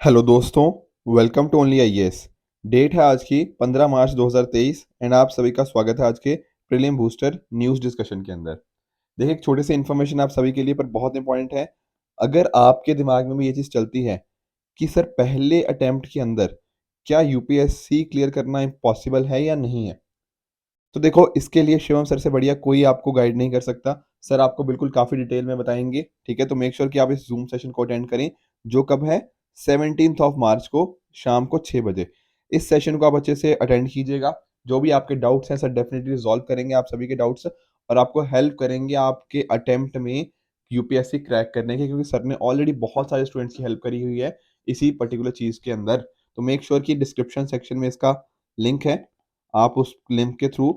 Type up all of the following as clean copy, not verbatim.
Hello दोस्तों, welcome to only IAS. Date है आज की 15 मार्च 2023 एंड आप सभी का स्वागत है आज के प्रीलिम बूस्टर न्यूज़ डिस्कशन के अंदर। देखिए, एक छोटी सी इन्फॉर्मेशन आप सभी के लिए पर बहुत इंपॉर्टेंट है। अगर आपके दिमाग में भी ये चीज़ चलती है कि सर पहले अटेम्प्ट के अंदर क्या यूपीएससी क्लियर करना पॉसिबल है या नहीं है, तो देखो इसके लिए शिवम सर से बढ़िया कोई आपको गाइड नहीं कर सकता। सर आपको बिल्कुल काफ़ी डिटेल में बताएंगे, ठीक है। तो मेक श्योर कि आप इस जूम सेशन को अटेंड करें, जो कब है 17th ऑफ मार्च को शाम को 6 बजे। इस सेशन को आप अच्छे से अटेंड कीजिएगा। जो भी आपके डाउट्स हैं सर डेफिनेटली रिजॉल्व करेंगे आप सभी के डाउट्स, और आपको हेल्प करेंगे आपके अटेम्प्ट में यूपीएससी क्रैक करने के, क्योंकि सर ने ऑलरेडी बहुत सारे स्टूडेंट्स की हेल्प करी हुई है इसी पर्टिकुलर चीज़ के अंदर। तो मेक श्योर कि डिस्क्रिप्शन सेक्शन में इसका लिंक है, आप उस लिंक के थ्रू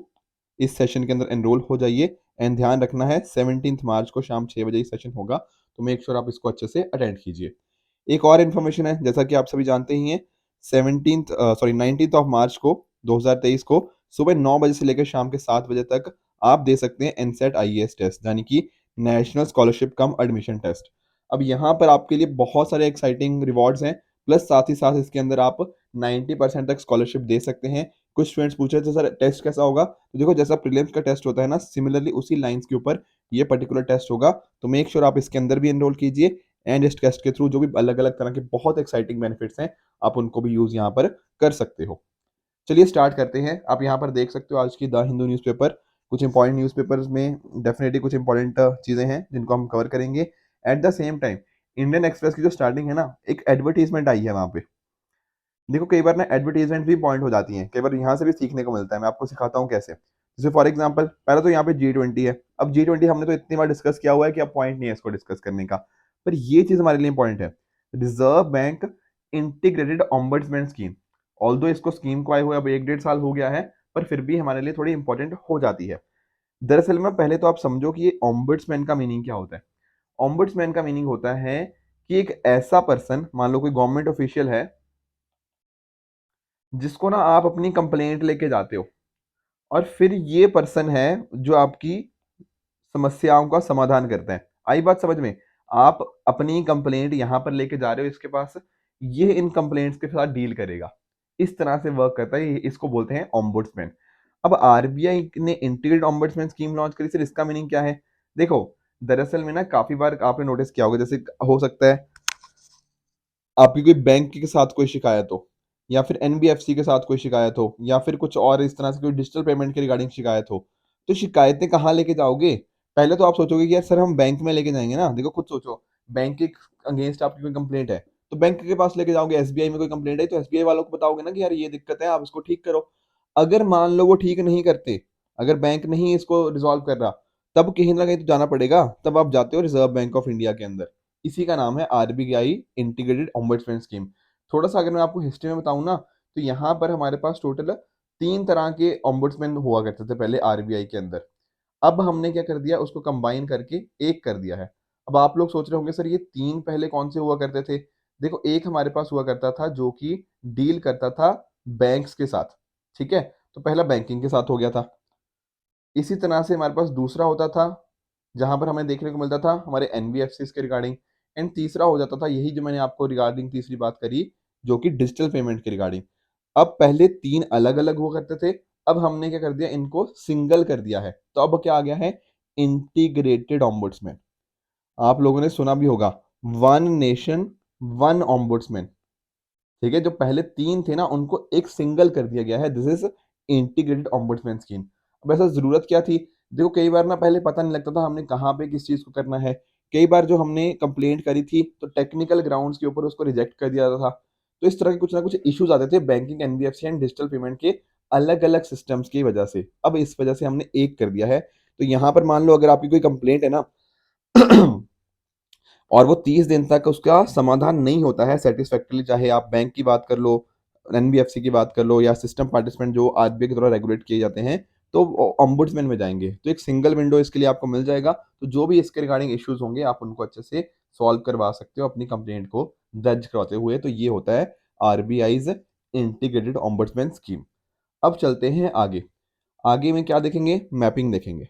इस सेशन के अंदर एनरोल हो जाइए। एंड ध्यान रखना है 17 मार्च को शाम 6 बजे सेशन होगा, तो मेक श्योर आप इसको अच्छे से अटेंड कीजिए। एक और इन्फॉर्मेशन है, जैसा कि आप सभी जानते ही हैं, 19th ऑफ मार्च को 2023 को सुबह 9 बजे से लेकर शाम के 7 बजे तक आप दे सकते हैं एनसेट आईएएस टेस्ट, यानी कि नेशनल स्कॉलरशिप कम एडमिशन टेस्ट। अब यहाँ पर आपके लिए बहुत सारे एक्साइटिंग रिवॉर्ड्स हैं, प्लस साथ ही साथ इसके अंदर आप 90% तक स्कॉलरशिप दे सकते हैं। कुछ स्टूडेंट्स पूछ रहे थे सर टेस्ट कैसा होगा, तो देखो जैसा प्रीलिम्स का टेस्ट होता है ना, सिमिलरली उसी लाइंस के ऊपर ये पर्टिकुलर टेस्ट होगा। तो मेक श्योर आप इसके अंदर भी एनरोल कीजिए, एंड इस टेस्ट के थ्रू जो भी अलग अलग तरह के बहुत एक्साइटिंग बेनिफिट्स हैं आप उनको भी यूज़ यहाँ पर कर सकते हो। चलिए स्टार्ट करते हैं। आप यहाँ पर देख सकते हो आज की द हिंदू न्यूज़पेपर। कुछ इंपॉर्टेंट न्यूज़पेपर्स में डेफिनेटली कुछ इंपॉर्टेंट चीज़ें हैं जिनको हम कवर करेंगे। At the same time Indian express की जो स्टार्टिंग है ना, एक एडवर्टीजमेंट आई है वहाँ पे। देखो कई बार ना एडवर्टीजमेंट भी पॉइंट हो जाती हैं, कई बार यहाँ से भी सीखने को मिलता है। मैं आपको सिखाता हूँ कैसे। जैसे फॉर एग्जांपल पहले तो यहाँ पे G20 है। अब G20 हमने तो इतनी बार डिस्कस किया हुआ है कि अब पॉइंट नहीं है इसको डिस्कस करने का, पर ये चीज हमारे लिए इंपॉर्टेंट है। Reserve bank integrated ombudsman scheme, although इसको स्कीम को आए हुए अब 1-1.5 साल हो गया है, पर फिर भी हमारे लिए थोड़ी इंपॉर्टेंट हो जाती है। दरअसल में पहले तो आप समझो कि ये ऑम्बड्समैन का मीनिंग क्या होता है। ऑम्बड्समैन का मीनिंग होता है कि एक ऐसा पर्सन, मान लो कोई गवर्नमेंट ऑफिशियल है, जिसको ना आप अपनी कंप्लेंट लेके जाते हो, और फिर ये पर्सन है जो आपकी समस्याओं का समाधान करता है। आई बात समझ में? आप अपनी कंप्लेंट यहाँ पर लेके जा रहे हो इसके पास, ये इन कंप्लेंट्स के साथ डील करेगा। इस तरह से वर्क करता है, इसको बोलते हैं ओम्बुड्समैन। अब आरबीआई ने इंटीग्रेटेड ओम्बुड्समैन स्कीम लॉन्च करी। सर इसका मीनिंग क्या है? देखो दरअसल में ना काफी बार आपने नोटिस किया होगा, जैसे हो सकता है आपकी कोई बैंक के साथ कोई शिकायत हो, या फिर एनबीएफसी के साथ कोई शिकायत हो, या फिर कुछ और इस तरह से कोई डिजिटल पेमेंट के रिगार्डिंग शिकायत हो, तो शिकायतें कहाँ लेके जाओगे? पहले तो आप सोचोगे कि यार सर हम बैंक में लेके जाएंगे ना। देखो खुद सोचो, बैंक के अगेंस्ट आपकी कोई कंप्लेंट है तो बैंक के पास लेके जाओगे। एसबीआई में कोई कंप्लेंट है तो एसबीआई वालों को बताओगे ना कि यार ये दिक्कत है, आप इसको ठीक करो। अगर मान लो वो ठीक नहीं करते, अगर बैंक नहीं इसको रिजॉल्व कर रहा, तब कहीं ना कहीं तो जाना पड़ेगा। तब आप जाते हो रिजर्व बैंक ऑफ इंडिया के अंदर। इसी का नाम है आरबीआई इंटीग्रेटेड ऑम्बड्समैन स्कीम। थोड़ा सा अगर मैं आपको हिस्ट्री में बताऊं ना, तो यहाँ पर हमारे पास टोटल 3 तरह के ऑम्बड्समैन हुआ करते थे पहले आरबीआई के अंदर। अब हमने क्या कर दिया, उसको कंबाइन करके एक कर दिया है। अब आप लोग सोच रहे होंगे सर ये 3 पहले कौन से हुआ करते थे। देखो एक हमारे पास हुआ करता था जो कि डील करता था बैंक्स के साथ, ठीक है। तो पहला बैंकिंग के साथ हो गया था। इसी तरह से हमारे पास दूसरा होता था जहां पर हमें देखने को मिलता था हमारे एनबीएफसी के रिगार्डिंग। एंड तीसरा हो जाता था यही जो मैंने आपको रिगार्डिंग तीसरी बात करी, जो कि डिजिटल पेमेंट के रिगार्डिंग। अब पहले 3 अलग अलग हुआ करते थे, अब हमने क्या कर दिया, इनको सिंगल कर दिया है। तो अब क्या आ गया है, इंटीग्रेटेड ऑम्बुड्समैन। आप लोगों ने सुना भी होगा, वन नेशन वन ऑम्बुड्समैन, ठीक है। जो पहले 3 थे ना उनको एक सिंगल कर दिया गया है, this is integrated ombudsman scheme. अब ऐसा जरूरत क्या थी? देखो कई बार ना पहले पता नहीं लगता था हमने कहाँ पे किस चीज को करना है। कई बार जो हमने कंप्लेंट करी थी तो टेक्निकल ग्राउंड्स के ऊपर उसको रिजेक्ट कर दिया था। तो इस तरह के कुछ ना कुछ इश्यूज आते थे banking, NBFC and digital payment के अलग अलग सिस्टम्स की वजह से। अब इस वजह से हमने एक कर दिया है। तो यहाँ पर मान लो अगर आपकी कोई कंप्लेंट है ना और वो 30 दिन तक उसका समाधान नहीं होता है सेटिस्फैक्टरली, चाहे आप बैंक की बात कर लो, एनबीएफसी की बात कर लो, या सिस्टम पार्टिसिपेंट जो आरबीआई के द्वारा रेगुलेट किए जाते हैं, तो ऑम्बुड्समैन में जाएंगे। तो एक सिंगल विंडो इसके लिए आपको मिल जाएगा। तो जो भी इसके रिगार्डिंग इश्यूज होंगे आप उनको अच्छे से सॉल्व करवा सकते हो अपनी कंप्लेंट को दर्ज करवाते हुए। तो ये होता है आरबीआईज इंटीग्रेटेड ऑम्बुड्समैन स्कीम। अब चलते हैं आगे। आगे में क्या देखेंगे, मैपिंग देखेंगे।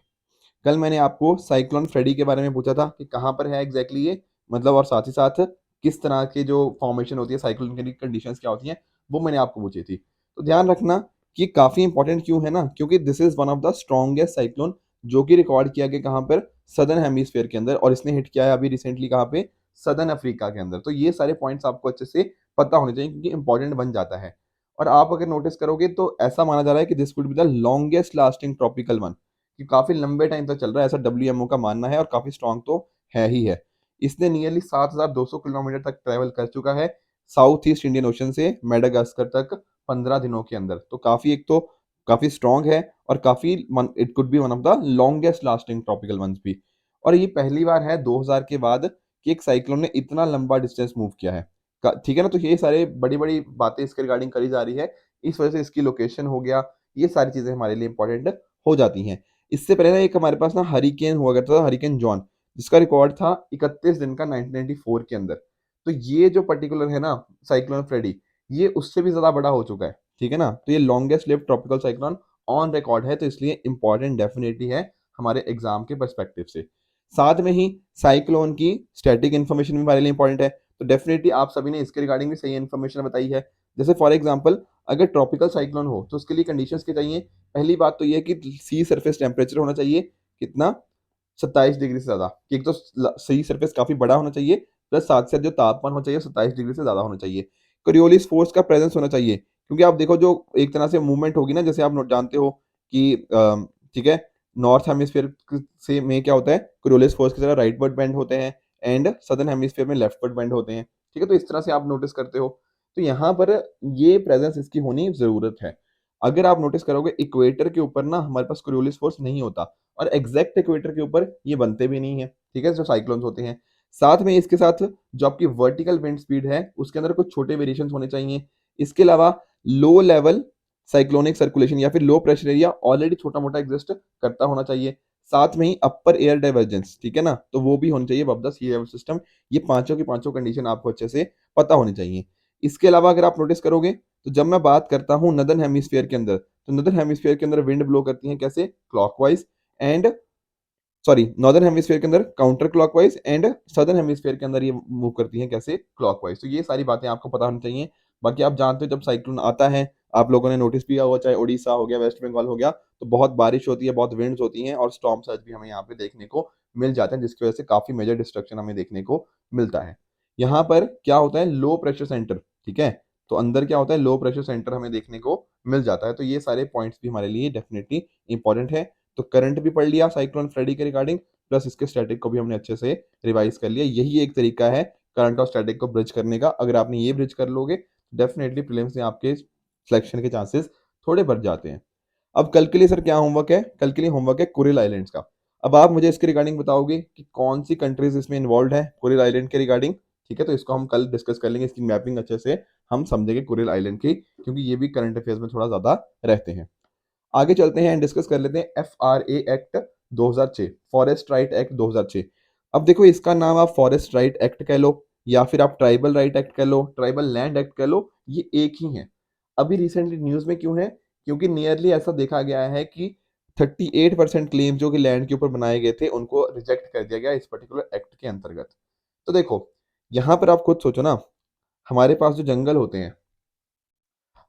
कल मैंने आपको साइक्लोन फ्रेडी के बारे में पूछा था कि कहाँ पर है एग्जैक्टली ये, मतलब, और साथ ही साथ किस तरह के जो फॉर्मेशन होती है, साइक्लोन की कंडीशंस क्या होती हैं, वो मैंने आपको पूछी थी। तो ध्यान रखना कि काफ़ी इंपॉर्टेंट क्यों है ना, क्योंकि this is one of the strongest cyclone जो कि रिकॉर्ड किया गया कहाँ पर, सदर्न हेमिस्फीयर के अंदर, और इसने हिट किया है अभी रिसेंटली कहाँ पे, सदर्न अफ्रीका के अंदर। तो ये सारे पॉइंट्स आपको अच्छे से पता होने चाहिए क्योंकि इंपॉर्टेंट बन जाता है। और आप अगर नोटिस करोगे तो ऐसा माना जा रहा है कि this could be the longest lasting tropical one, कि काफ़ी लंबे टाइम तक चल रहा है, ऐसा डब्ल्यूएमओ का मानना है, और काफ़ी स्ट्रॉन्ग तो है ही है। इसने नियरली 7,200 किलोमीटर तक ट्रैवल कर चुका है साउथ ईस्ट इंडियन ओशन से मेडागास्कर तक 15 दिनों के अंदर। तो काफ़ी, एक तो काफ़ी स्ट्रॉन्ग है, और काफ़ी, it could be one of the longest lasting tropical ones भी। और ये पहली बार है 2000 के बाद कि एक साइक्लोन ने इतना लंबा डिस्टेंस मूव किया है। ठीक है ना, तो ये सारे बड़ी बड़ी बातें इसके रिगार्डिंग करी जा रही है, इस वजह से इसकी लोकेशन हो गया, ये सारी चीज़ें हमारे लिए इंपॉर्टेंट हो जाती हैं। इससे पहले ना एक हमारे पास ना हरिकेन हुआ करता था, हरिकेन जॉन, जिसका रिकॉर्ड था 31 दिन का 1994 के अंदर। तो ये जो पर्टिकुलर है ना साइक्लोन फ्रेडी, ये उससे भी ज़्यादा बड़ा हो चुका है, ठीक है ना। तो ये longest lived tropical cyclone on record है, तो इसलिए इंपॉर्टेंट डेफिनेटली है हमारे एग्जाम के पर्सपेक्टिव से। साथ में ही साइक्लोन की स्टैटिक इन्फॉर्मेशन भी हमारे लिए इंपॉर्टेंट है, तो डेफिनेटली आप सभी ने इसके रिगार्डिंग भी सही इन्फॉर्मेशन बताई है। जैसे फॉर एग्जाम्पल अगर ट्रॉपिकल साइक्लोन हो तो उसके लिए कंडीशंस क्या चाहिए। पहली बात तो ये है कि सी सरफेस टेम्परेचर होना चाहिए कितना, 27 डिग्री से ज़्यादा, कि एक तो सी सरफेस काफ़ी बड़ा होना चाहिए, प्लस साथ साथ जो तापमान होना चाहिए 27 डिग्री से ज़्यादा होना चाहिए। कोरियोलिस फोर्स का प्रेजेंस होना चाहिए, क्योंकि आप देखो जो एक तरह से मूवमेंट होगी ना, जैसे आप जानते हो कि ठीक है, नॉर्थ हेमिस्फीयर से में क्या होता है, कोरियोलिस फोर्स की तरह राइटवर्ड बेंड होते हैं, एंड सदर्न हेमिस्फीयर में लेफ्टवर्ड बेंड होते हैं, ठीक है। तो इस तरह से आप नोटिस करते हो, तो यहाँ पर ये प्रेजेंस इसकी होनी ज़रूरत है। अगर आप नोटिस करोगे इक्वेटर के ऊपर ना हमारे पास कोरियोलिस फोर्स नहीं होता, और एग्जैक्ट इक्वेटर के ऊपर ये बनते भी नहीं है, ठीक है, जो साइक्लोन्स होते हैं। साथ में इसके साथ जो आपकी वर्टिकल विंड स्पीड है उसके अंदर कुछ छोटे वेरिएशंस होने चाहिए। इसके अलावा लो लेवल साइक्लोनिक सर्कुलेशन या फिर लो प्रेशर एरिया ऑलरेडी छोटा मोटा एग्जिस्ट करता होना चाहिए। साथ में ही अपर एयर डाइवर्जेंस, ठीक है ना, तो वो भी होनी चाहिए above the sea level system. ये पांचों की पांचों कंडीशन आपको अच्छे से पता होनी चाहिए। इसके अलावा अगर आप नोटिस करोगे तो जब मैं बात करता हूँ नदर्न हेमिस्फीयर के अंदर, तो नदर्न हेमिस्फीयर के अंदर विंड ब्लो करती है कैसे, clockwise, and sorry, northern hemisphere के अंदर counter clockwise, and southern hemisphere के अंदर ये मूव करती हैं कैसे, क्लॉकवाइज। तो ये सारी बातें आपको पता होनी चाहिए। बाकी आप जानते हो जब साइक्लोन आता है, आप लोगों ने नोटिस भी होगा, चाहे उड़ीसा हो गया, वेस्ट बंगाल हो गया, तो बहुत बारिश होती है, बहुत विंड्स होती हैं, और स्टॉर्म सर्ज भी हमें यहाँ पे देखने को मिल जाते हैं, जिसकी वजह से काफी मेजर डिस्ट्रक्शन हमें देखने को मिलता है। यहाँ पर क्या होता है, लो प्रेशर सेंटर, ठीक है, तो अंदर क्या होता है, लो प्रेशर सेंटर हमें देखने को मिल जाता है। तो ये सारे पॉइंट्स भी हमारे लिए डेफिनेटली इंपॉर्टेंट है। तो करंट भी पढ़ लिया साइक्लोन फ्रेडी के रिगार्डिंग, प्लस इसके स्टैटिक को भी हमने अच्छे से रिवाइज कर लिया। यही एक तरीका है करंट और स्टैटिक को ब्रिज करने का। अगर आपने ये ब्रिज कर लोगे डेफिनेटली प्रीलिम्स में आपके सिलेक्शन के चांसेस थोड़े बढ़ जाते हैं। अब कल के लिए सर क्या होमवर्क है, कल के लिए होमवर्क है कुरिल आइलैंड्स का। अब आप मुझे इसके रिगार्डिंग बताओगे कि कौन सी कंट्रीज इसमें इन्वॉल्व है कुरिल आइलैंड के रिगार्डिंग, ठीक है। तो इसको हम कल डिस्कस कर लेंगे, इसकी मैपिंग अच्छे से हम समझेंगे कुरिल आइलैंड की, क्योंकि ये भी करंट अफेयर्स में थोड़ा ज्यादा रहते हैं। आगे चलते हैं एंड डिस्कस कर लेते हैं FRA act 2006, forest right act 2006। अब देखो इसका नाम आप फॉरेस्ट राइट एक्ट कह लो, या फिर आप ट्राइबल राइट एक्ट कह लो, ट्राइबल लैंड एक्ट कह लो, ये एक ही है। अभी रिसेंटली न्यूज में क्यों है, क्योंकि नियरली ऐसा देखा गया है कि 38% क्लेम जो कि लैंड के ऊपर बनाए गए थे उनको रिजेक्ट कर दिया गया इस पर्टिकुलर एक्ट के अंतर्गत। तो देखो यहाँ पर आप खुद सोचो ना, हमारे पास जो जंगल होते हैं,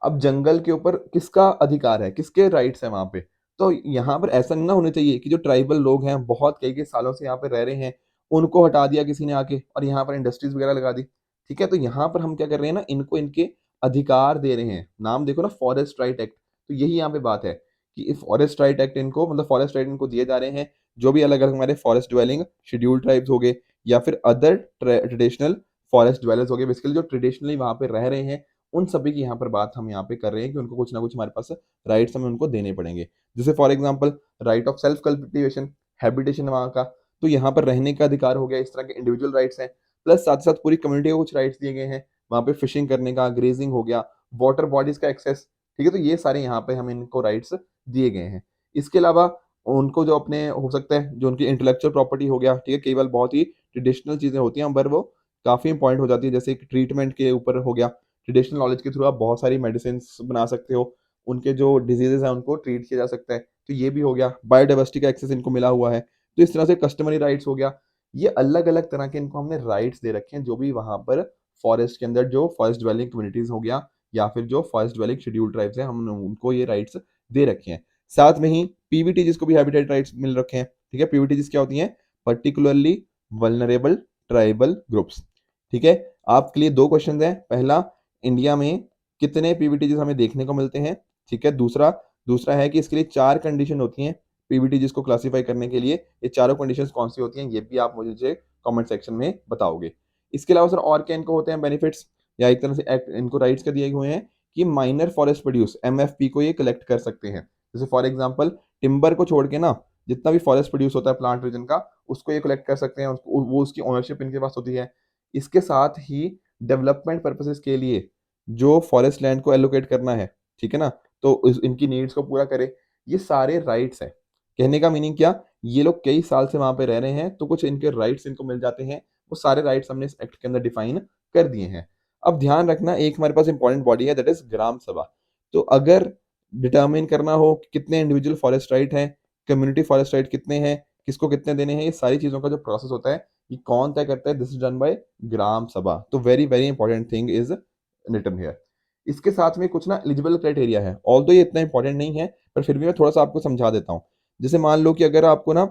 अब जंगल के ऊपर किसका अधिकार है, किसके राइट्स है वहां पे। तो यहाँ पर ऐसा नहीं ना होना चाहिए कि जो ट्राइबल लोग हैं बहुत कई कई सालों से यहाँ पे रह रहे हैं, उनको हटा दिया किसी ने आके और यहाँ पर इंडस्ट्रीज वगैरह लगा दी, ठीक है। तो यहाँ पर हम क्या कर रहे हैं ना, इनको इनके अधिकार दे रहे हैं। नाम देखो ना, फॉरेस्ट राइट एक्ट। तो यही यहाँ पे बात है कि फॉरेस्ट राइट एक्ट इनको, मतलब फॉरेस्ट राइट इनको दिए जा रहे हैं, जो भी अलग अलग हमारे फॉरेस्ट ड्वेलिंग शेड्यूल्ड ट्राइब्स हो गए, या फिर अदर ट्रेडिशनल फॉरेस्ट ड्वेलर्स हो गए, बेसिकली जो ट्रेडिशनली वहां पे रह रहे हैं, उन सभी की यहाँ पर बात हम यहाँ पे कर रहे हैं कि उनको कुछ ना कुछ हमारे पास राइट्स हमें उनको देने पड़ेंगे। जैसे for example right of self cultivation, habitation वहाँ का, तो यहाँ पर रहने का अधिकार हो गया, इस तरह के इंडिविजुअल राइट्स हैं। प्लस साथ साथ पूरी कम्युनिटी को कुछ राइट्स दिए गए हैं, वहाँ पे फिशिंग करने का, ग्रेजिंग हो गया, वाटर बॉडीज का एक्सेस, ठीक है। तो ये सारे यहाँ पे हमें इनको राइट्स दिए गए हैं। इसके अलावा उनको जो अपने हो सकता है जो उनकी इंटेलेक्चुअल प्रॉपर्टी हो गया, ठीक है, केवल बहुत ही ट्रेडिशनल चीजें होती हैं पर वो काफी इंपॉर्टेंट हो जाती है, जैसे ट्रीटमेंट के ऊपर हो गया, ट्रेडिशनल नॉलेज के थ्रू आप बहुत सारी मेडिसिन बना सकते हो, उनके जो डिजीजेज हैं उनको ट्रीट किया जा सकता है, तो ये भी हो गया। बायोडाइवर्सिटी का एक्सेस इनको मिला हुआ है, तो इस तरह से कस्टमरी राइट्स हो गया। ये अलग अलग तरह के इनको हमने राइट्स दे रखे हैं, जो भी वहां पर फॉरेस्ट के अंदर जो फॉरेस्ट ड्वेलिंग कम्युनिटीज हो गया या फिर जो फॉरेस्ट ड्वेलिंग शेड्यूल ट्राइब्स हैं, हमने उनको ये राइट्स दे रखे हैं। साथ में ही पीवीटी जिसको भी हैबिटेट राइट्स मिल रखे हैं, ठीक है। पीवीटी जिस क्या होती हैं, पर्टिकुलरली वल्नरेबल ट्राइबल ग्रुप्स, ठीक है। आपके लिए दो क्वेश्चन हैं। पहला, इंडिया में कितने पीवीटीज हमें देखने को मिलते हैं, ठीक है। दूसरा दूसरा है कि इसके लिए 4 कंडीशन होती हैं पीवीटीज को क्लासिफाई करने के लिए। ये चारों कंडीशंस कौन सी होती हैं, ये भी आप मुझे कमेंट सेक्शन में बताओगे। इसके अलावा सर और क्या इनको होते हैं बेनिफिट्स, या एक तरह से इनको राइट्स कर दिए हुए हैं कि माइनर फॉरेस्ट प्रोड्यूस एमएफपी को ये कलेक्ट कर सकते हैं। जैसे फॉर एग्जांपल टिम्बर को छोड़ के ना जितना भी फॉरेस्ट प्रोड्यूस होता है प्लांट रीजन का, उसको ये कलेक्ट कर सकते हैं, उसको वो उसकी ओनरशिप इनके पास होती है। इसके साथ ही डेवलपमेंट पर्पसेस के लिए जो फॉरेस्ट लैंड को एलोकेट करना है, ठीक है ना, तो इनकी नीड्स को पूरा करे, ये सारे राइट्स हैं। कहने का मीनिंग क्या, ये लोग कई साल से वहां पे रह रहे हैं तो कुछ इनके राइट्स इनको मिल जाते हैं। वो सारे राइट्स हमने इस एक्ट के अंदर डिफाइन कर दिए हैं। अब ध्यान रखना, एक हमारे पास इंपॉर्टेंट बॉडी है दैट इज ग्राम सभा। तो अगर डिटर्मिन करना हो कि कितने इंडिविजुअल फॉरेस्ट राइट हैं, कम्युनिटी फॉरेस्ट राइट कितने हैं, किसको कितने देने हैं, ये सारी चीजों का जो प्रोसेस होता है ये कौन तय करता है, this is done by gram sabha. तो very very important thing is written here. इसके साथ में कुछ ना एलिजिबल क्राइटेरिया है, ऑल्दो ये इतना इंपॉर्टेंट नहीं है पर फिर भी मैं थोड़ा सा आपको समझा देता हूँ। जैसे मान लो कि अगर आपको ना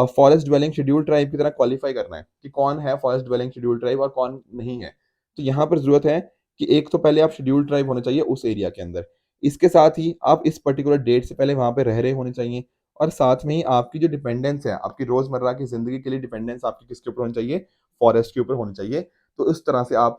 फॉरेस्ट ड्वेलिंग शेड्यूल ट्राइब की तरह क्वालिफाई करना है कि कौन है फॉरेस्ट ड्वेलिंग शेड्यूल ट्राइब और कौन नहीं है, तो यहाँ पर जरूरत है कि एक तो पहले आप शेड्यूल ट्राइब होने चाहिए उस एरिया के अंदर। इसके साथ ही आप इस पर्टिकुलर डेट से पहले वहां पे रह रहे होने चाहिए। और साथ में ही आपकी जो डिपेंडेंस है, आपकी रोजमर्रा की जिंदगी के लिए डिपेंडेंस आपकी किसके ऊपर होनी चाहिए, फॉरेस्ट के ऊपर होनी चाहिए। तो इस तरह से आप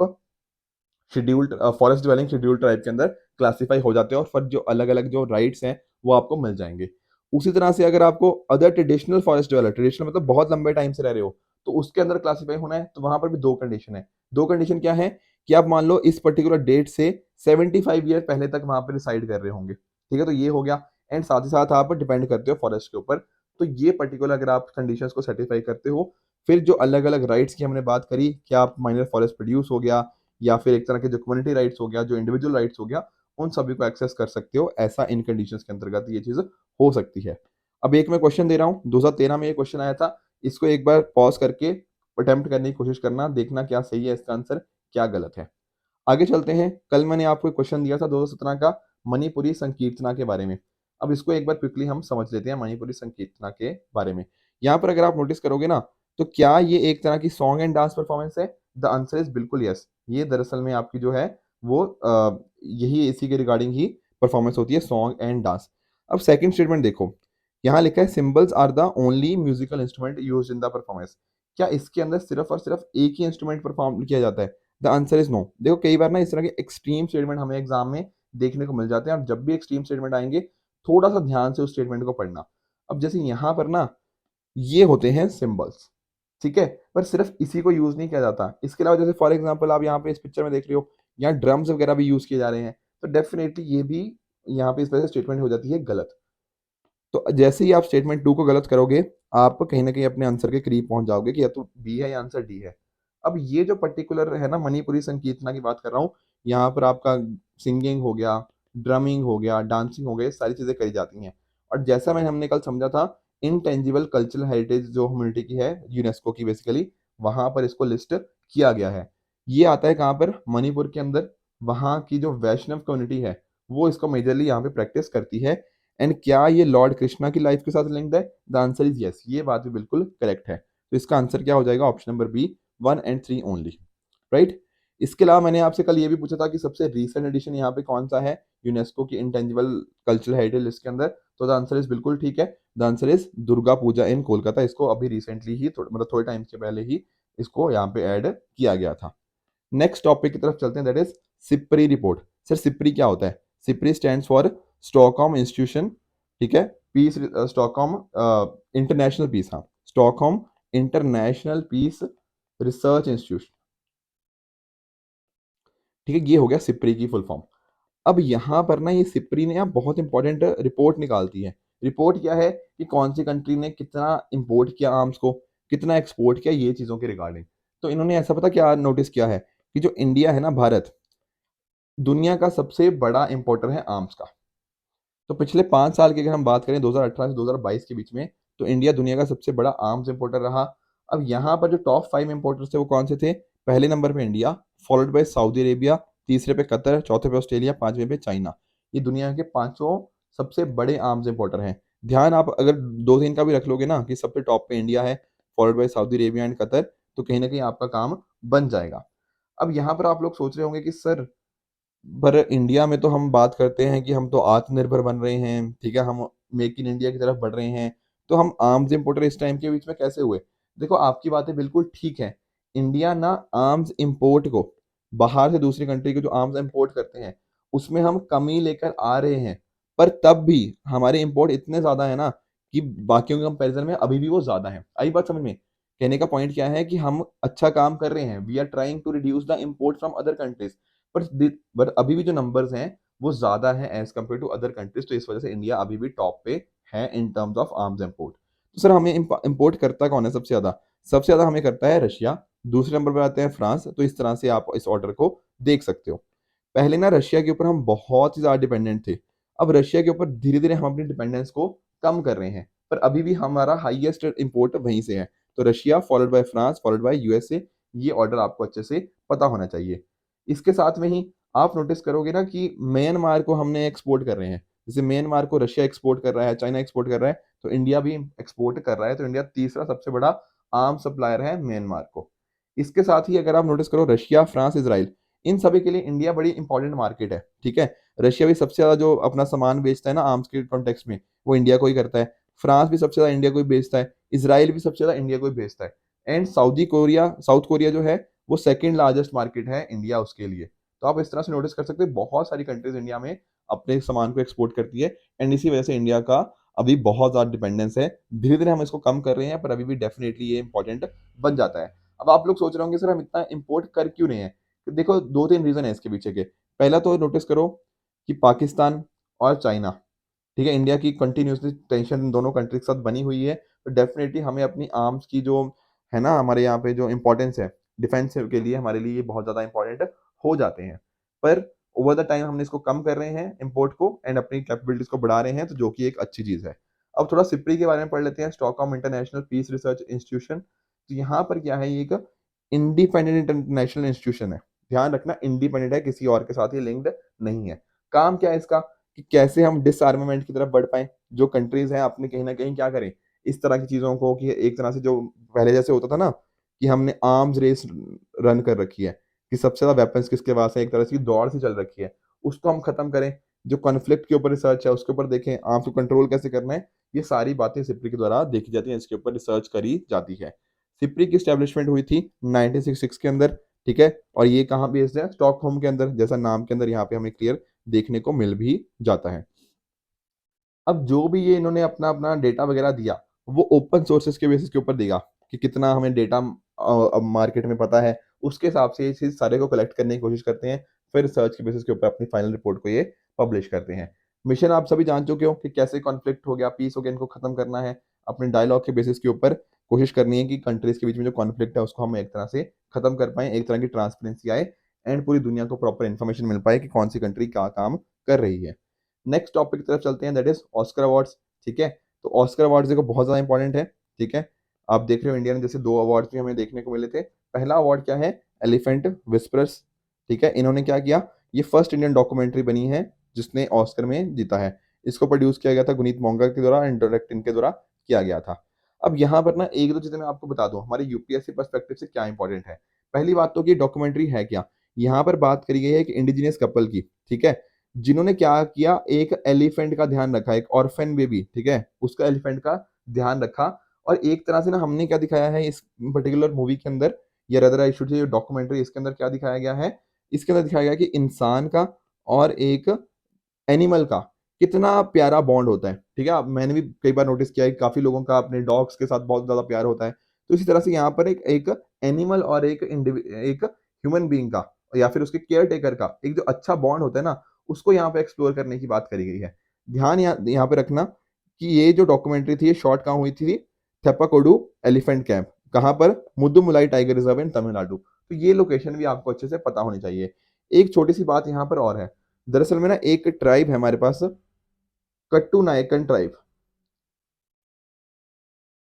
scheduled forest dwelling scheduled tribe के अंदर क्लासिफाई हो जाते हैं और फिर जो अलग अलग जो राइट्स हैं वो आपको मिल जाएंगे। उसी तरह से अगर आपको other traditional forest dweller, traditional मतलब बहुत लंबे टाइम से रह रहे हो, तो उसके अंदर क्लासिफाई होना है, तो वहां पर भी दो कंडीशन है। दो कंडीशन क्या है कि आप मान लो इस पर्टिकुलर डेट से 75 ईयर पहले तक वहां पर रिसाइड कर रहे होंगे, ठीक है। तो ये हो गया। एंड साथ ही साथ आप डिपेंड करते हो फॉरेस्ट के ऊपर। तो ये पर्टिकुलर अगर आप कंडीशंस को सेटिस्फाई करते हो, फिर जो अलग अलग राइट्स की हमने बात करी कि आप माइनर फॉरेस्ट प्रोड्यूस हो गया या फिर एक तरह के जो कम्युनिटी राइट्स हो गया, जो इंडिविजुअल राइट्स हो गया, उन सभी को एक्सेस कर सकते हो। ऐसा इन कंडीशंस के अंतर्गत ये चीज हो सकती है। अब एक मैं क्वेश्चन दे रहा हूँ, 2013 में ये क्वेश्चन आया था। इसको एक बार पॉज करके अटेम्प्ट करने की कोशिश करना, देखना क्या सही है इसका आंसर, क्या गलत है। आगे चलते हैं। कल मैंने आपको एक क्वेश्चन दिया था 2017 का मणिपुरी संकीर्तना के बारे में। अब इसको एक बार क्विकली हम समझ लेते हैं मणिपुरी संकीर्तना के बारे में। यहाँ पर अगर आप नोटिस करोगे ना, तो क्या ये एक तरह की सॉन्ग एंड डांस परफॉर्मेंस है? द आंसर इज बिल्कुल यस। ये दरअसल में आपकी जो है वो यही इसी के रिगार्डिंग ही परफॉर्मेंस होती है, सॉन्ग एंड डांस। अब सेकंड स्टेटमेंट देखो, यहाँ लिखा है cymbals are the only musical instrument used in the performance. क्या इसके अंदर सिर्फ और सिर्फ एक ही इंस्ट्रूमेंट परफॉर्म किया जाता है? The answer is no. देखो कई बार ना इस तरह के एक्सट्रीम स्टेटमेंट हमें एग्जाम में देखने को मिल जाते हैं, और जब भी एक्सट्रीम स्टेटमेंट आएंगे थोड़ा सा ध्यान से उस स्टेटमेंट को पढ़ना। अब जैसे यहाँ पर ना ये होते हैं सिंबल्स, ठीक है, पर सिर्फ इसी को यूज नहीं किया जाता। इसके अलावा जैसे फॉर एग्जांपल आप यहाँ पे इस पिक्चर में देख रहे हो, यहाँ ड्रम्स वगैरह भी यूज किए जा रहे हैं, तो डेफिनेटली ये भी यहाँ पे इस वजह से स्टेटमेंट हो जाती है गलत। तो जैसे ही आप स्टेटमेंट 2 को गलत करोगे, आप कहीं ना कहीं अपने आंसर के करीब पहुंच जाओगे कि या तो बी है या आंसर डी है। अब ये जो पर्टिकुलर है ना मणिपुरी संकीर्तना की बात कर रहा हूँ, यहाँ पर आपका सिंगिंग हो गया, ड्रमिंग हो गया, डांसिंग हो गया, ये सारी चीजें करी जाती हैं। और जैसा मैंने हमने कल समझा था, इनटेंजिबल कल्चरल हेरिटेज जो ह्यूमैनिटी की है यूनेस्को की बेसिकली, वहां पर इसको लिस्ट किया गया है। ये आता है कहाँ पर? मणिपुर के अंदर। वहां की जो वैष्णव कम्युनिटी है वो इसको मेजरली यहाँ पे प्रैक्टिस करती है। एंड क्या ये लॉर्ड कृष्णा की लाइफ के साथ लिंक्ड है? The answer is yes. ये बात भी बिल्कुल करेक्ट है। तो इसका आंसर क्या हो जाएगा? ऑप्शन नंबर बी, 1 और 3 ओनली, राइट। इसके अलावा मैंने आपसे कल ये भी पूछा था कि सबसे रीसेंट एडिशन यहाँ पे कौन सा है यूनेस्को की इंटेंजिबल कल्चरल हेरिटेज लिस्ट के अंदर? तो द आंसर इज बिल्कुल ठीक है, the answer is Durga Puja इन कोलकाता। इसको अभी रिसेंटली ही मतलब थोड़े टाइम के पहले ही इसको यहाँ पे ऐड किया गया था। नेक्स्ट टॉपिक की तरफ चलते हैं, that is SIPRI report. Sir SIPRI क्या होता है? SIPRI stands for Stockholm institution, ठीक है, पीस, स्टॉकहोम इंटरनेशनल पीस, हाँ, Stockholm international peace research institution, ठीक है। ये हो गया सिप्री की फुल फॉर्म। अब यहाँ पर ना ये सिप्री ने बहुत इंपॉर्टेंट रिपोर्ट निकालती है। रिपोर्ट क्या है कि कौन सी कंट्री ने कितना इंपोर्ट किया आर्म्स को, कितना एक्सपोर्ट किया, ये चीज़ों के रिगार्डिंग। तो इन्होंने ऐसा पता क्या नोटिस किया है कि जो इंडिया है ना, भारत दुनिया का सबसे बड़ा इंपोर्टर है आर्म्स का। तो पिछले 5 साल की अगर हम बात करें 2018 से 2022 के बीच में, तो इंडिया दुनिया का सबसे बड़ा आर्म्स इंपोर्टर रहा। अब यहाँ पर जो टॉप 5 इंपोर्टर्स थे वो कौन से थे? पहले नंबर पे India, followed by Saudi Arabia, तीसरे पे कतर, चौथे पे ऑस्ट्रेलिया, पांचवें पे चाइना। ये दुनिया के पांचों सबसे बड़े आर्म्स इंपोर्टर हैं। ध्यान आप अगर 2-3 का भी रख लोगे ना कि सबसे टॉप पे इंडिया है, followed by Saudi Arabia and Qatar, तो कहीं न कहीं आपका काम बन जाएगा। अब यहाँ पर आप लोग सोच रहे होंगे कि सर, पर इंडिया में तो हम बात करते हैं कि हम तो आत्मनिर्भर बन रहे हैं, ठीक है? हम मेक इन इंडिया की तरफ बढ़ रहे हैं, तो हम आर्म्स इम्पोर्टर इस टाइम के बीच में कैसे हुए? देखो, आपकी बातें बिल्कुल ठीक हैं। इंडिया ना आर्म्स इम्पोर्ट को, बाहर से दूसरी कंट्री को जो आर्म्स इम्पोर्ट करते हैं, उसमें हम कमी लेकर आ रहे हैं। पर तब भी हमारे इम्पोर्ट इतने ज़्यादा है ना कि बाकियों के कंपैरिज़न में अभी भी वो ज़्यादा हैं। आई बात समझ में? कहने का पॉइंट क्या है कि हम अच्छा काम कर रहे हैं। We are trying to reduce the import from other countries. पर बट अभी भी जो नंबर्स हैं वो ज़्यादा हैं as compare to other countries, तो इस वजह से इंडिया अभी भी टॉप पे है in terms of arms import. तो सर, हमें इम्पोर्ट करता कौन है सबसे ज़्यादा? सबसे ज़्यादा हमें करता है रशिया, दूसरे नंबर पे आते हैं फ्रांस, तो इस तरह से आप इस ऑर्डर को देख सकते हो। पहले ना रशिया के ऊपर हम बहुत ही ज़्यादा डिपेंडेंट थे। अब रशिया के ऊपर धीरे-धीरे हम अपनी डिपेंडेंस को कम कर रहे हैं, पर अभी भी हमारा हाईएस्ट इम्पोर्ट वहीं से है। तो Russia followed by France, followed by USA, ये ऑर्डर आपको अच्छे से पता होना चाहिए। इसके साथ में ही आप नोटिस करोगे ना कि म्यांमार को हमने एक्सपोर्ट कर रहे हैं। जैसे म्यांमार को रशिया एक्सपोर्ट कर रहा है, चाइना एक्सपोर्ट कर रहा है, तो इंडिया भी एक्सपोर्ट कर रहा है, तो इंडिया तीसरा सबसे बड़ा आर्म्स सप्लायर है म्यांमार को। इसके साथ ही अगर आप नोटिस करो, रशिया, फ्रांस, इज़राइल, इन सभी के लिए इंडिया बड़ी इंपॉर्टेंट मार्केट है, ठीक है? रशिया भी सबसे ज़्यादा जो अपना सामान बेचता है ना आर्म्स के कॉन्टेक्स्ट में, वो इंडिया को ही करता है। फ्रांस भी सबसे ज़्यादा इंडिया को ही बेचता है। इज़राइल भी सबसे ज़्यादा इंडिया को ही बेचता है। एंड साउथ कोरिया जो है, वो सेकंड लार्जेस्ट मार्केट है इंडिया उसके लिए। तो आप इस तरह से नोटिस कर सकते हो, बहुत सारी कंट्रीज़ इंडिया में अपने सामान को एक्सपोर्ट करती है एंड इसी वजह से इंडिया का अभी बहुत ज़्यादा डिपेंडेंस है। धीरे-धीरे हम इसको कम कर रहे हैं, पर अभी भी डेफ़िनिटली ये इम्पोर्टेंट बन जाता है। अब आप लोग सोच रहे होंगे, सर हम इतना इम्पोर्ट कर क्यों रहे हैं? तो देखो, 2-3 रीज़न है इसके पीछे के। पहला तो नोटिस करो कि पाकिस्तान और चाइना, ठीक है, इंडिया की कंटिन्यूअसली टेंशन इन दोनों कंट्री के साथ बनी हुई है, तो डेफ़िनेटली हमें अपनी आर्म्स की जो है ना, हमारे यहाँ पे जो इम्पोर्टेंस है, डिफेंस के लिए हमारे लिए ये बहुत ज़्यादा इम्पोर्टेंट हो जाते हैं। पर ओवर द टाइम हमने इसको कम कर रहे हैं इम्पोर्ट को एंड अपनी कैपेबिलिटीज़ को बढ़ा रहे हैं, तो जो कि एक अच्छी चीज़ है। अब थोड़ा सिपरी के बारे में पढ़ लेते हैं, Stockholm international peace research institution. तो यहाँ पर क्या है, ये एक इंडिपेंडेंट इंटरनेशनल इंस्टीट्यूशन है। ध्यान रखना, इंडिपेंडेंट है, किसी और के साथ ये लिंक्ड नहीं है। काम क्या है इसका? कि कैसे हम डिसआर्मामेंट की तरफ बढ़ पाएँ। जो कंट्रीज़ हैं अपनी कहीं न कहीं क्या करें, इस तरह की चीज़ों को, कि एक तरह से जो पहले जैसे होता था ना कि हमने आर्म्स रेस रन कर रखी है, कि सबसे ज़्यादा वेपन्स किसके पास है, एक तरह से दौड़ सी चल रखी है, उसको हम खत्म करें। जो कॉन्फ्लिक्ट के ऊपर रिसर्च है उसके ऊपर देखें, आर्म्स को कंट्रोल कैसे करना है, ये सारी बातें सिपरी के द्वारा देखी जाती हैं, इसके ऊपर रिसर्च करी जाती है। सिपरी की एस्टैब्लिशमेंट हुई थी 1966 के अंदर, ठीक है? और ये कहाँ बेस्ड है? स्टॉकहोम के अंदर, जैसा नाम के अंदर यहाँ पे हमें क्लियर देखने को मिल भी जाता है। अब जो भी ये इन्होंने अपना-अपना डेटा वगैरह दिया, वो ओपन सोर्सेज़ के बेसिस के ऊपर दिया कि कितना हमें डेटा अब मार्केट में पता है, उसके हिसाब से ये चीज़ सारे को कलेक्ट करने की कोशिश करते हैं, फिर रिसर्च के बेसिस के ऊपर अपनी फाइनल रिपोर्ट को ये पब्लिश करते हैं। मिशन आप सभी जान चुके हो कि कैसे कॉन्फ्लिक्ट हो गया, पीस हो गया, इनको खत्म करना है। अपने डायलॉग के बेसिस के ऊपर कोशिश करनी है कि कंट्रीज़ के बीच में जो कॉन्फ्लिक्ट है, उसको हम एक तरह से खत्म कर पाएँ, एक तरह की ट्रांसपेरेंसी आए एंड पूरी दुनिया को प्रॉपर इन्फॉर्मेशन मिल पाए कि कौन-सी कंट्री क्या काम कर रही है। नेक्स्ट टॉपिक की तरफ चलते हैं, दैट इज़ ऑस्कर अवार्ड्स, ठीक है? तो ऑस्कर अवार्ड्स देखो बहुत ज़्यादा इंपॉर्टेंट है, ठीक है? आप देख रहे हो इंडिया ने जैसे 2 अवार्ड्स भी हमें देखने को मिले थे। पहला अवार्ड क्या है? एलिफेंट व्हिस्परर्स, ठीक है? इन्होंने क्या किया? ये फर्स्ट इंडियन डॉक्यूमेंट्री बनी है जिसने ऑस्कर में जीता है। इसको प्रोड्यूस किया गया था गुनीत मोंगा के द्वारा एंड डायरेक्ट इनके द्वारा किया गया था। अब यहाँ पर ना 1-2 चीज़ें मैं आपको बता दूँ, हमारे यूपीएससी पर्सपेक्टिव से क्या इंपॉर्टेंट है। पहली बात तो कि डॉक्यूमेंट्री है क्या? यहाँ पर बात करी गई है एक इंडिजिनस कपल की, ठीक है? जिन्होंने क्या किया, एक एलिफेंट का ध्यान रखा, एक ऑर्फन बेबी, ठीक है? उसका एलिफेंट का ध्यान रखा और एक तरह से ना हमने क्या दिखाया है इस पर्टिकुलर मूवी के अंदर, या rather I should say documentary, इसके अंदर क्या दिखाया गया है? इसके अंदर दिखाया गया है कि इंसान का और एक एनिमल का कितना प्यारा बॉन्ड होता है, ठीक है? अब मैंने भी कई बार नोटिस किया है कि काफ़ी लोगों का अपने डॉग्स के साथ बहुत ज़्यादा प्यार होता है। तो इसी तरह से यहाँ पर एक एक एनिमल और एक ह्यूमन बीइंग का या फिर उसके केयर टेकर का एक जो अच्छा बॉन्ड होता है ना, उसको यहाँ पे एक्सप्लोर करने की बात करी गई है। ध्यान यहाँ यहाँ पे रखना कि ये जो डॉक्यूमेंट्री थी, ये शॉट कहाँ हुई थी? थेप्पाकोडू एलिफेंट कैंप। कहाँ पर? मुद्दुमलाई टाइगर रिज़र्व इन तमिलनाडु। तो ये लोकेशन भी आपको अच्छे से पता होनी चाहिए। एक छोटी-सी बात यहाँ पर और है। दरअसल में ना एक ट्राइब है हमारे पास, कट्टू नायकन ट्राइब।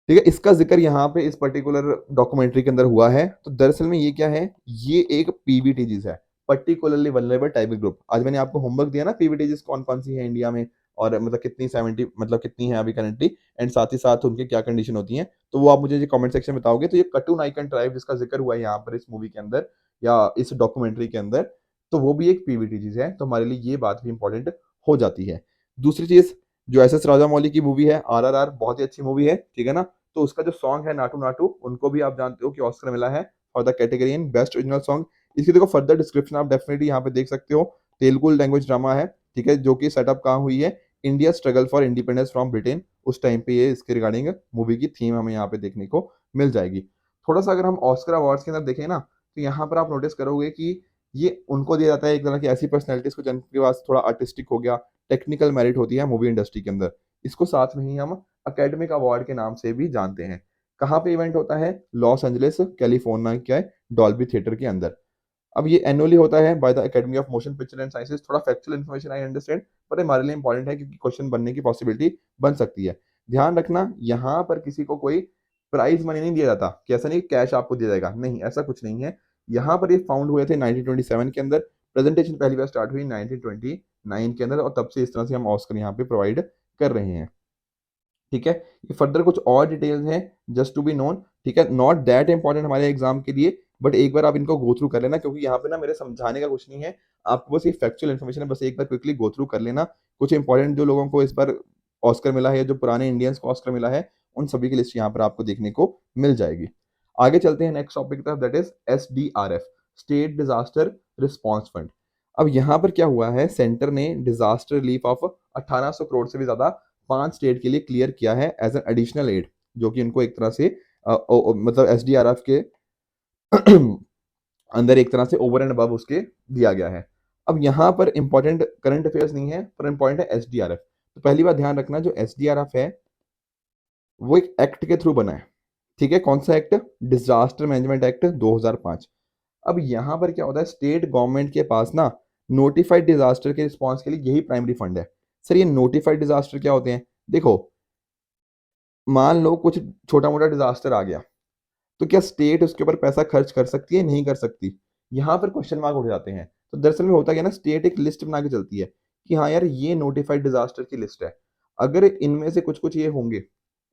ठीक है, इसका जिक्र यहाँ पे इस पर्टिकुलर डॉक्यूमेंट्री के अंदर हुआ है। तो दरअसल में ये क्या है, ये एक पीवीटीजीज है, पर्टिकुलरली वल्नरेबल टाइगर ग्रुप। आज मैंने आपको होमवर्क दिया ना, पीवीटीजीज कौन कौन सी है इंडिया में, और मतलब कितनी 70 मतलब कितनी है अभी करंटली, एंड साथ ही साथ उनकी क्या कंडीशन होती है, तो वो आप मुझे कमेंट सेक्शन में बताओगे। तो ये कटू नाइकन ट्राइब जिसका जिक्र हुआ है यहाँ पर इस मूवी के अंदर या इस डॉक्यूमेंट्री के अंदर, तो वो भी एक पीवीटीजीज है। तो हमारे लिए ये बात भी इंपॉर्टेंट हो जाती है। दूसरी चीज, जो एस एस राजामौली की मूवी है RRR, बहुत ही अच्छी मूवी है, ठीक है ना। तो उसका जो सॉन्ग है नाटू नाटू, उनको भी आप जानते हो कि ऑस्कर मिला है for the category in best original song. इसकी देखो फर्दर डिस्क्रिप्शन आप डेफिनेटली यहाँ पे देख सकते हो। तेलुगु लैंग्वेज ड्रामा है, ठीक है, जो कि सेटअप कहाँ हुई है, India struggle for independence from Britain, उस टाइम पे ये इसके रिगार्डिंग मूवी की थीम हमें यहाँ पे देखने को मिल जाएगी। थोड़ा सा अगर हम ऑस्कर अवार्ड्स के अंदर देखें ना, तो यहाँ पर आप नोटिस करोगे कि ये उनको दिया जाता है एक तरह की ऐसी पर्सनैलिटीज को जिनके पास थोड़ा आर्टिस्टिक हो गया, टेक्निकल मेरिट होती है मूवी इंडस्ट्री के अंदर। इसको साथ में ही हम अकेडमिक अवार्ड के नाम से भी जानते हैं। कहाँ पे इवेंट होता है, लॉस एंजलिस कैलिफोर्निया के डॉल्बी थिएटर के अंदर। अब ये एनुअली होता है by the academy of motion picture and sciences. थोड़ा फैक्चुअल इन्फॉर्मेशन आई अंडरस्टैंड, पर हमारे लिए इंपॉर्टेंट है क्योंकि क्वेश्चन बनने की पॉसिबिलिटी बन सकती है। ध्यान रखना, यहाँ पर किसी को कोई प्राइज मनी नहीं दिया जाता, कि ऐसा नहीं कैश आपको दिया जाएगा, नहीं ऐसा कुछ नहीं है। यहाँ पर ये फाउंड हुए थे 1927 के अंदर, प्रेजेंटेशन पहली बार स्टार्ट हुई 1929 के अंदर, और तब से इस तरह से हम ऑस्कर यहाँ पे प्रोवाइड कर रहे हैं। ठीक है, ये फर्दर कुछ और डिटेल्स हैं जस्ट टू बी नोन, ठीक है, नॉट दैट इंपॉर्टेंट हमारे एग्जाम के लिए, बट एक बार आप इनको गो थ्रू कर लेना, क्योंकि यहाँ पे ना मेरे समझाने का कुछ नहीं है, आपको बस ये फैक्चुअल इन्फॉर्मेशन है, बस एक बार क्विकली गो थ्रू कर लेना। कुछ इंपॉर्टेंट जो लोगों को इस बार ऑस्कर मिला है, जो पुराने इंडियंस को ऑस्कर मिला है, उन सभी की लिस्ट यहाँ पर आपको देखने को मिल जाएगी। आगे चलते हैं नेक्स्ट टॉपिक की तरफ, that is SDRF, state disaster response fund. अब यहाँ पर क्या हुआ है, सेंटर ने डिजास्टर रिलीफ ऑफ 1800 करोड़ से भी ज्यादा 5 स्टेट के लिए क्लियर किया है एज एन एडिशनल एड, जो कि उनको एक तरह से मतलब SDRF के अंदर एक तरह से ओवर एंड अबव उसके दिया गया है। अब यहाँ पर इंपॉर्टेंट करंट अफेयर्स नहीं है, पर इंपॉर्टेंट है SDRF। तो पहली बात ध्यान रखना, जो SDRF है वो एक एक्ट के थ्रू बना है, ठीक है। कौन सा एक्ट, डिजास्टर मैनेजमेंट एक्ट 2005। अब यहाँ पर क्या होता है, स्टेट गवर्नमेंट के पास ना नोटिफाइड डिजास्टर के रिस्पॉन्स के लिए यही प्राइमरी फंड है। सर ये नोटिफाइड डिजास्टर क्या होते हैं, देखो मान लो कुछ छोटा मोटा डिजास्टर आ गया, तो क्या स्टेट उसके ऊपर पैसा खर्च कर सकती है, नहीं कर सकती, यहाँ पर क्वेश्चन मार्क उठ जाते हैं। तो दरअसल में होता क्या ना, स्टेट एक लिस्ट बना के चलती है कि हाँ यार ये नोटिफाइड डिजास्टर की लिस्ट है, अगर इनमें से कुछ कुछ ये होंगे,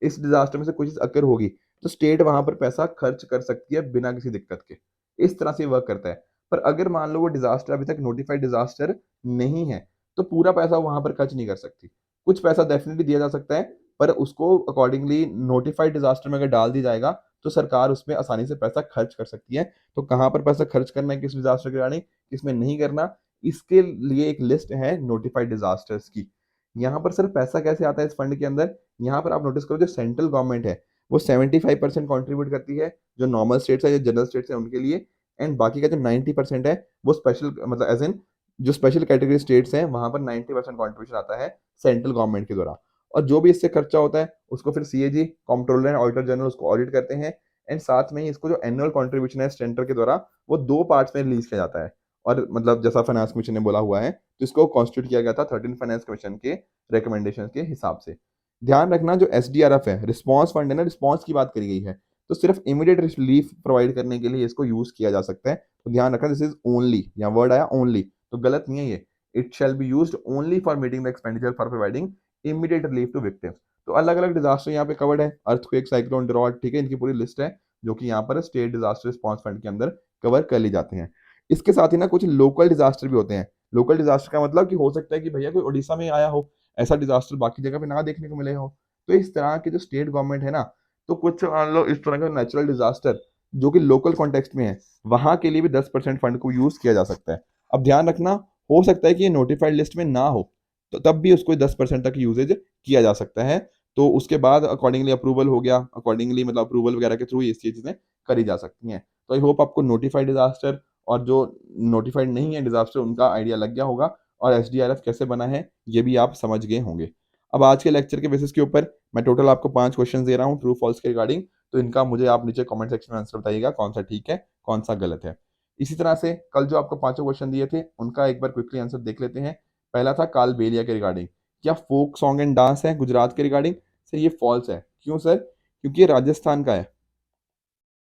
इस डिजास्टर में से कुछ चीज अकर होगी, तो स्टेट वहां पर पैसा खर्च कर सकती है बिना किसी दिक्कत के। इस तरह से वर्क करता है। पर अगर मान लो वो डिजास्टर अभी तक नोटिफाइड डिजास्टर नहीं है, तो पूरा पैसा वहां पर खर्च नहीं कर सकती। कुछ पैसा डेफिनेटली दिया जा सकता है, पर उसको अकॉर्डिंगली नोटिफाइड डिजास्टर में अगर डाल दी जाएगा, तो सरकार उसमें आसानी से पैसा खर्च कर सकती है। तो कहाँ पर पैसा खर्च करना है, किस डिजास्टर के रिगार्डिंग, किसमें नहीं करना, इसके लिए एक लिस्ट है नोटिफाइड डिजास्टर्स की। यहाँ पर सर पैसा कैसे आता है इस फंड के अंदर, यहाँ पर आप नोटिस करो, जो सेंट्रल गवर्नमेंट है वो 75% कॉन्ट्रीब्यूट करती है, जो नॉर्मल स्टेट्स है, जो जनरल स्टेट्स है उनके लिए, एंड बाकी का जो 90% है वो स्पेशल मतलब एज इन जो स्पेशल कैटेगरी स्टेट्स हैं वहां पर 90% कॉन्ट्रीब्यूशन आता है सेंट्रल गवर्नमेंट के द्वारा। और जो भी इससे खर्चा होता है उसको फिर CAG, controller and auditor general उसको ऑडिट करते हैं। एंड साथ में ही इसको जो एनुअल कंट्रीब्यूशन है सेंटर के द्वारा, वो 2 पार्ट्स में रिलीज किया जाता है। और मतलब जैसा फाइनेंस कमीशन ने बोला हुआ है, तो इसको कॉन्स्टिट्यूट किया गया था 13 फाइनेंस कमीशन के रिकमेंडेशन के हिसाब से। ध्यान रखना, जो SDRF है रिस्पॉन्स फंड है ना, रिस्पॉन्स की बात करी गई है, तो सिर्फ इमीडिएट रिलीफ प्रोवाइड करने के लिए इसको यूज किया जा सकता है। तो ध्यान रखना, दिस इज ओनली, यहाँ वर्ड आया ओनली, तो गलत नहीं है ये। It shall be used only for meeting the expenditure for providing immediate relief to victims. तो अलग अलग डिजास्टर यहाँ पे कवर्ड है, अर्थक्वेक, साइक्लोन, ड्रॉट, ठीक है, इनकी पूरी लिस्ट है, जो कि यहाँ पर स्टेट डिजास्टर रिस्पॉन्स फंड के अंदर कवर कर ली जाते हैं। इसके साथ ही ना कुछ लोकल डिजास्टर भी होते हैं। लोकल डिजास्टर का मतलब कि हो सकता है कि भैया कोई उड़ीसा में आया हो, ऐसा डिजास्टर बाकी जगह पे ना देखने को मिले हो। तो इस तरह के जो स्टेट गवर्नमेंट है ना, तो कुछ मान लो इस तरह का नेचुरल डिजास्टर जो कि लोकल कॉन्टेक्स्ट में है, वहां के लिए भी 10% फंड को यूज किया जा सकता है। अब ध्यान रखना, हो सकता है कि ये नोटिफाइड लिस्ट में ना हो, तो तब भी उसको 10% तक यूजेज किया जा सकता है। तो उसके बाद अकॉर्डिंगली अप्रूवल हो गया, अकॉर्डिंगली मतलब अप्रूवल वगैरह के थ्रू ये चीजें करी जा सकती हैं। तो आई होप आपको नोटिफाइड डिजास्टर और जो नोटिफाइड नहीं है डिजास्टर उनका आइडिया लग गया होगा, और SDRF कैसे बना है ये भी आप समझ गए होंगे। अब आज के लेक्चर के बेसिस के ऊपर मैं टोटल आपको 5 क्वेश्चन दे रहा हूँ ट्रू फॉल्स के रिगार्डिंग। तो इनका मुझे आप नीचे कमेंट सेक्शन में आंसर बताइएगा, कौन सा ठीक है कौन सा गलत है। इसी तरह से कल जो आपको 5 क्वेश्चन दिए थे उनका एक बार क्विकली आंसर देख लेते हैं। पहला था कालबेलिया के रिगार्डिंग, क्या फोक सॉन्ग एंड डांस है गुजरात के रिगार्डिंग, सर ये फॉल्स है। क्यों सर, क्योंकि ये राजस्थान का है,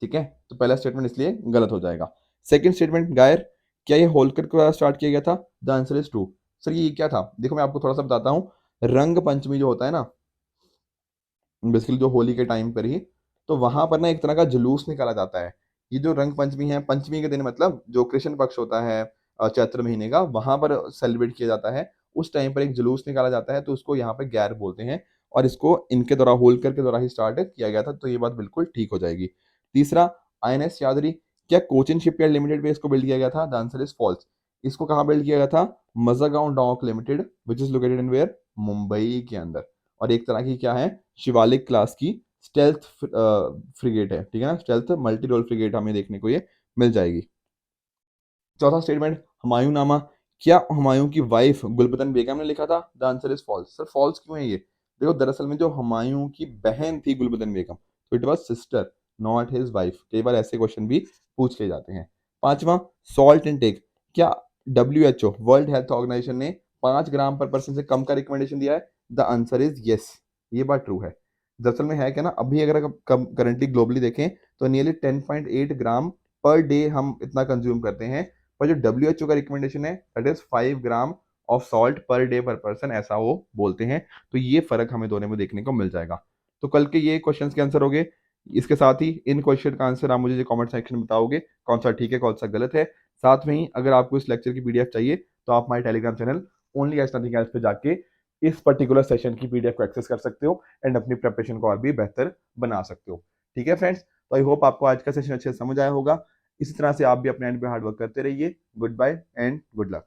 ठीक है। तो पहला स्टेटमेंट इसलिए गलत हो जाएगा। सेकंड स्टेटमेंट, गायर, क्या ये होलकर के द्वारा स्टार्ट किया गया था? The answer is true. Sir ये क्या था? देखो मैं आपको थोड़ा सा बताता हूँ। रंग पंचमी जो होता है ना, बेसिकली जो होली के टाइम पर ही, तो वहां पर ना एक तरह का जुलूस निकाला जाता है। ये जो रंग पंचमी है, पंचमी के दिन मतलब जो कृष्ण पक्ष होता है चैत्र महीने का, वहां पर सेलिब्रेट किया जाता है। उस टाइम पर एक जुलूस निकाला जाता है, तो उसको यहाँ पे गैर बोलते हैं। और इसको इनके द्वारा, होलकर के द्वारा ही स्टार्ट किया गया था, तो ये बात बिल्कुल ठीक हो जाएगी। तीसरा, INS यादरी, क्या कोचिन शिपयार्ड लिमिटेड पे इसको बिल्ड किया गया था? The answer is false. इसको कहाँ बिल्ड किया गया था? Mazagon dock limited, which is located in where? Mumbai के अंदर। और एक तरह की क्या है, शिवालिक क्लास की स्टेल्थ फ्रिगेट है, ठीक है ना, स्टेल्थ मल्टी रोल फ्रिगेट हमें देखने को ये मिल जाएगी। चौथा स्टेटमेंट, हुमायूं नामा, क्या हुमायूं की वाइफ गुलबदन बेगम ने लिखा था? The answer is false. Sir false क्यों है ये? देखो दरअसल में जो हुमायूं की बहन थी गुलबदन बेगम, तो it was sister, not his wife. कई बार ऐसे क्वेश्चन भी पूछ ले जाते हैं। पांचवा, सॉल्ट इनटेक, क्या WHO वर्ल्ड हेल्थ ऑर्गेनाइजेशन ने 5 ग्राम पर पर्सन से कम का रिकमेंडेशन दिया है? द आंसर इज यस, ये बात ट्रू है। दरअसल में है क्या ना, अभी अगर करंटली ग्लोबली देखें तो नियरली 10.8 ग्राम पर डे हम इतना कंज्यूम करते हैं। पर जो WHO का रिकमेंडेशन है that is 5 gram of salt per day पर पर्सन, ऐसा वो बोलते हैं। तो ये फर्क हमें दोनों में देखने को मिल जाएगा। तो कल के ये क्वेश्चंस के आंसर हो गए। इसके साथ ही इन क्वेश्चन का आंसर आप मुझे कमेंट सेक्शन में बताओगे कौन सा ठीक है कौन सा गलत है। साथ में ही अगर आपको इस लेक्चर की PDF चाहिए तो आप हमारे telegram channel only as nothing else पे जाके इस पर्टिकुलर सेशन की PDF को एक्सेस कर सकते हो एंड अपनी प्रिपरेशन को और भी बेहतर बना सकते हो। ठीक है फ्रेंड्स, तो आई होप आपको आज का सेशन अच्छे से समझ आया होगा। इसी तरह से आप भी अपने एंड पे हार्ड वर्क करते रहिए। Good bye and good luck.